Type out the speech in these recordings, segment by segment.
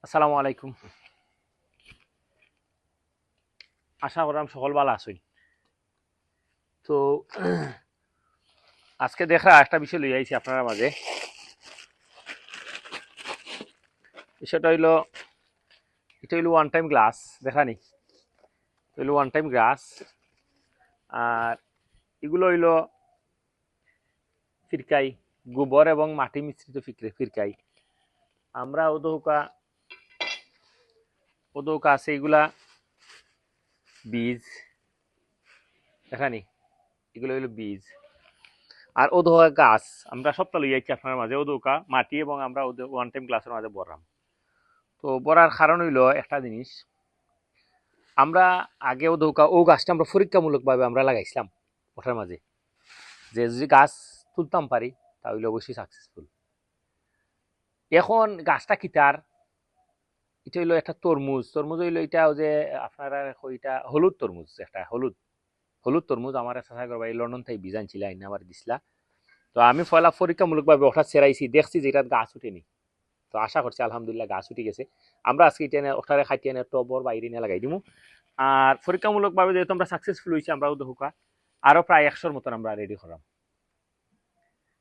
আসসালামু আলাইকুম। আশা করাম সকল ভালো আছেন। তো আজকে দেখা একটা বিষয় লই আইছি আপনার মাঝে। বিষয়টা হইল এটা হইল ওয়ান টাইম গ্লাস দেখানি, হইল ওয়ান টাইম গ্লাস। আর এগুলো হইল ফিরকাই, গোবর এবং মাটি মিশ্রিত ফিরকাই। আমরা ওদৌকা আছে এগুলা বীজ দেখানি, এগুলো হইল বীজ। আর ওদৌকা গাছ আমরা সবটা লই আইছি আপনার মাঝে। ওদৌকা মাটি এবং আমরা ওয়ান টাইম গ্লাসের মাঝে বললাম। তো বলার কারণ হইল একটা জিনিস, আমরা আগেও ধোকা ও গাছটা আমরা পরীক্ষামূলকভাবে আমরা লাগাইছিলাম ওঠার মাঝে, যে যদি গাছ তুলতাম পারি তাহলে অবশ্যই সাকসেসফুল। এখন গাছটা কিতার, এটা হইলো একটা তরমুজ। তরমুজ হইলো এটা যে আপনারা এটা হলুদ তরমুজ, একটা হলুদ হলুদ তরমুজ। আমার চেষ্টা করবা এই লন্ডন থেকে বীজ আনছিল, আইনা আবার দিছিলা। তো আমি পয়লা পরীক্ষামূলকভাবে ওঠা ছেড়াইছি, দেখছি যে এটার গাছ উঠেনি। তো আশা করছি আলহামদুলিল্লাহ গাছ উঠে গেছে। আমরা আজকে এটা ওঠারে খাইতে এনে টবর বাইরে নিয়ে লাগাই দিমু। আর পরীক্ষামূলকভাবে যেহেতু আমরা সাকসেসফুল হয়েছি, আমরাও ধোকা আরো প্রায় 100-র মতন আমরা রেডি করাম।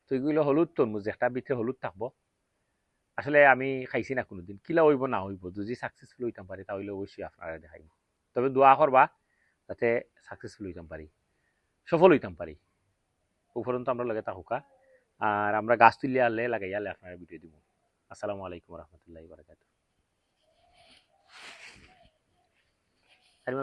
তো এগুলো হলুদ তরমুজ, একটা ভিতরে হলুদ থাকবো। আসলে আমি খাইছি না কোনোদিন, কিলা হইব না হইব, যদি সাকসেসফুল হইতাম পারি তাহলে অবশ্যই আপনারা দেখাইব। তবে দোয়া করবা যাতে সাকসেসফুল হইতাম পারি, সফল হইতাম পারি। উপরন্ত আমরা লগে থাকুকা। আর আমরা গাছ তুলিয়া আনলে লাগাইয়া আনলে আপনারা ভিডিও দিব। আসসালামু আলাইকুম রহমতুল্লাহ বারাকাতুহু।